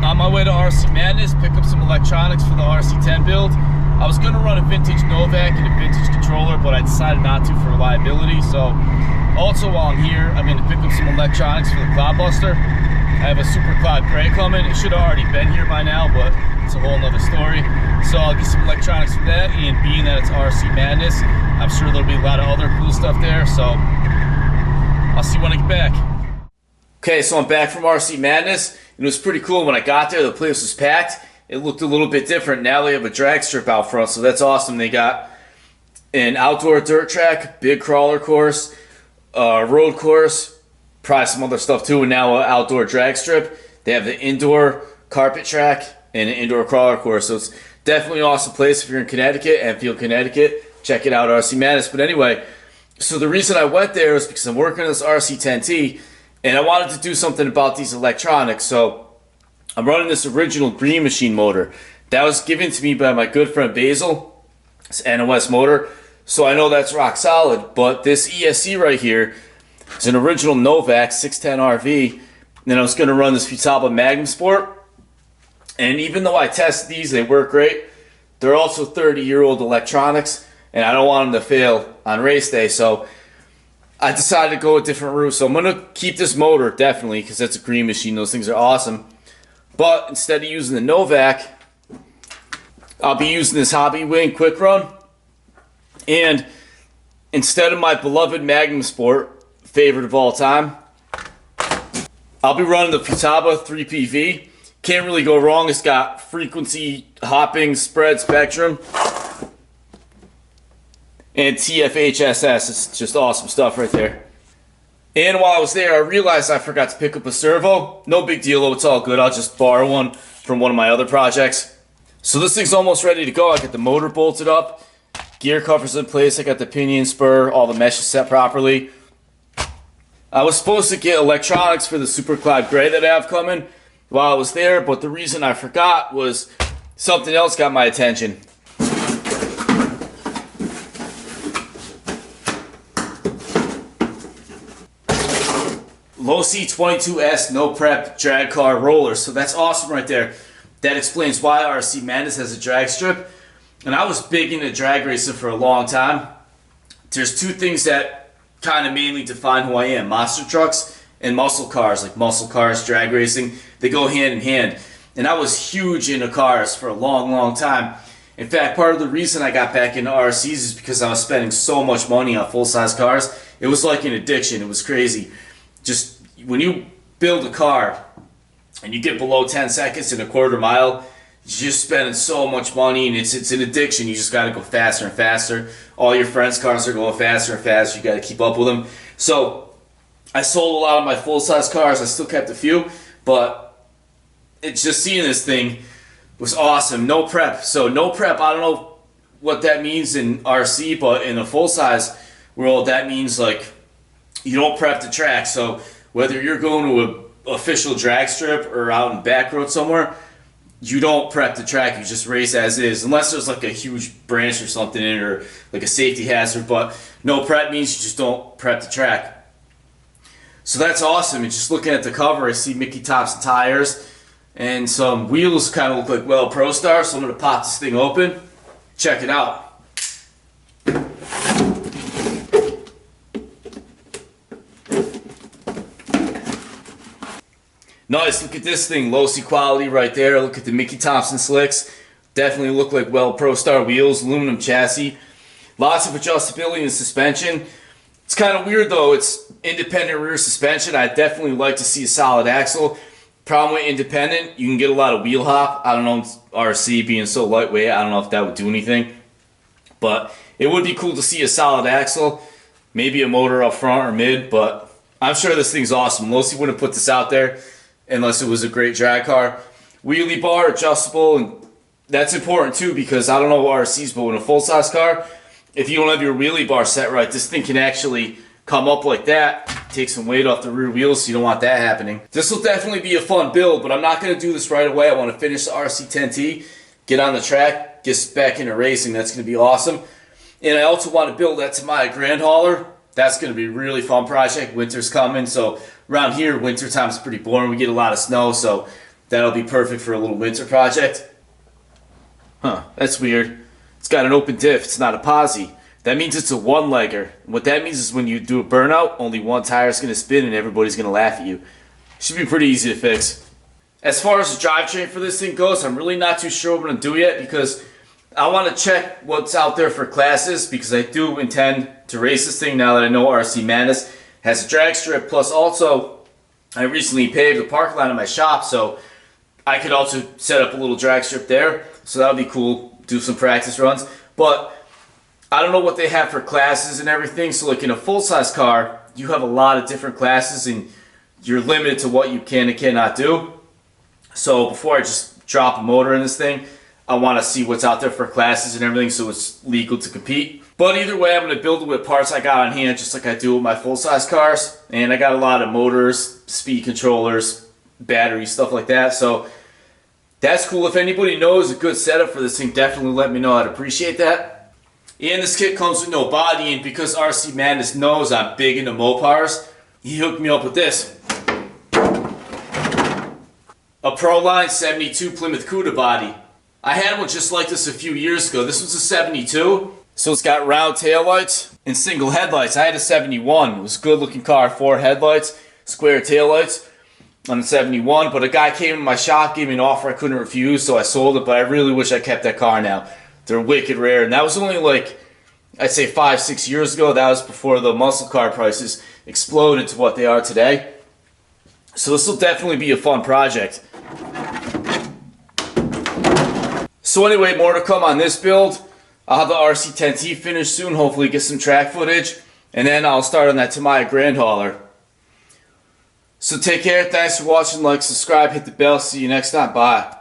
On my way to RC Madness, pick up some electronics for the RC10 build. I was going to run a vintage Novak and a vintage controller, but I decided not to for reliability. So also while I'm here, I'm going to pick up some electronics for the Cloudbuster. I have a Super Cloud Gray coming. It should have already been here by now, but it's a whole nother story. So I'll get some electronics for that, and being that it's RC Madness, I'm sure there'll be a lot of other cool stuff there. So I'll see you when I get back. Okay, so I'm back from RC Madness. It was pretty cool. When I got there, the place was packed. It looked a little bit different. Now they have a drag strip out front, so that's awesome. They got an outdoor dirt track, big crawler course, road course, probably some other stuff too, and now an outdoor drag strip. They have the indoor carpet track and an indoor crawler course, so it's definitely an awesome place if you're in Connecticut and feel Connecticut. Check it out, RC Madness. But anyway, so the reason I went there is because I'm working on this RC10T, and I wanted to do something about these electronics. So I'm running this original Green Machine motor. That was given to me by my good friend Basil. It's NOS motor. So I know that's rock solid. But this ESC right here is an original Novak 610 RV. And then I was going to run this Futaba Magnum Sport. And even though I tested these, they work great. They're also 30-year-old electronics. And I don't want them to fail on race day. So I decided to go a different route. So I'm going to keep this motor, definitely, because that's a Green Machine. Those things are awesome. But instead of using the Novak, I'll be using this Hobby Wing Quick Run. And instead of my beloved Magnum Sport, favorite of all time, I'll be running the Futaba 3PV. Can't really go wrong. It's got frequency, hopping, spread, spectrum, and TFHSS. It's just awesome stuff right there. And while I was there, I realized I forgot to pick up a servo. No big deal, though. It's all good. I'll just borrow one from one of my other projects. So this thing's almost ready to go. I got the motor bolted up, gear covers in place. I got the pinion spur, all the meshes set properly. I was supposed to get electronics for the Super Cloud Gray that I have coming while I was there, but the reason I forgot was something else got my attention. Losi 22S no prep drag car roller. So that's awesome right there. That explains why RC Madness has a drag strip. And I was big into drag racing for a long time. There's two things that kind of mainly define who I am: monster trucks and muscle cars. Like muscle cars, drag racing, they go hand in hand. And I was huge into cars for a long time. In fact, part of the reason I got back into RCs is because I was spending so much money on full-size cars. It was like an addiction. It was crazy. Just when you build a car and you get below 10 seconds in a quarter mile, you're just spending so much money, and it's an addiction. You just got to go faster and faster. All your friends' cars are going faster and faster. You got to keep up with them. So I sold a lot of my full-size cars. I still kept a few, but it's just seeing this thing was awesome. No prep. So no prep, I don't know what that means in RC, but in a full-size world, that means like you don't prep the track. So whether you're going to an official drag strip or out in back road somewhere, you don't prep the track. You just race as is, unless there's like a huge branch or something in it, or like a safety hazard. But no prep means you just don't prep the track. So that's awesome. And just looking at the cover, I see Mickey tops and tires, and some wheels kind of look like Well Pro Star. So I'm going to pop this thing open, check it out. Nice, look at this thing, Losi quality right there. Look at the Mickey Thompson slicks. Definitely look like Well Pro Star wheels, aluminum chassis. Lots of adjustability in the suspension. It's kind of weird though, it's independent rear suspension. I'd definitely like to see a solid axle. Problem with independent, you can get a lot of wheel hop. I don't know, RC being so lightweight, I don't know if that would do anything. But it would be cool to see a solid axle. Maybe a motor up front or mid, but I'm sure this thing's awesome. Losi wouldn't put this out there unless it was a great drag car. Wheelie bar, adjustable, and that's important too, because I don't know RCs, but in a full-size car, if you don't have your wheelie bar set right, this thing can actually come up like that, take some weight off the rear wheels, so you don't want that happening. This will definitely be a fun build, but I'm not going to do this right away. I want to finish the RC10T, get on the track, get back into racing. That's going to be awesome. And I also want to build that Tamiya Grand Hauler. that's going to be a really fun project. Winter's coming, so around here, winter time's pretty boring. We get a lot of snow, so that'll be perfect for a little winter project. Huh, that's weird. It's got an open diff. It's not a posi. That means it's a one-legger. What that means is when you do a burnout, only one tire is going to spin and everybody's going to laugh at you. Should be pretty easy to fix. As far as the drivetrain for this thing goes, I'm really not too sure what I'm going to do yet because I want to check what's out there for classes because I do intend to race this thing now that I know RC Madness has a drag strip. Plus also, I recently paved the parking lot in my shop, so I could also set up a little drag strip there. So that would be cool, do some practice runs. But I don't know what they have for classes and everything. So like in a full-size car, you have a lot of different classes and you're limited to what you can and cannot do. So before I just drop a motor in this thing, I want to see what's out there for classes and everything so it's legal to compete. But either way, I'm going to build it with parts I got on hand just like I do with my full-size cars. And I got a lot of motors, speed controllers, batteries, stuff like that. So that's cool. If anybody knows a good setup for this thing, definitely let me know. I'd appreciate that. And this kit comes with no body, and because RC Madness knows I'm big into Mopars, he hooked me up with this. A Proline 72 Plymouth Cuda body. I had one just like this a few years ago. This was a 72, so it's got round taillights and single headlights. I had a 71. It was a good looking car, 4 headlights, square taillights on the 71, but a guy came in my shop, gave me an offer I couldn't refuse, so I sold it, but I really wish I kept that car now. They're wicked rare, and that was only like, I'd say 5-6 years ago. That was before the muscle car prices exploded to what they are today. So this will definitely be a fun project. So anyway, more to come on this build. I'll have the RC10T finished soon, hopefully get some track footage, and then I'll start on that Tamiya Grand Hauler. So take care, thanks for watching, like, subscribe, hit the bell, see you next time, bye.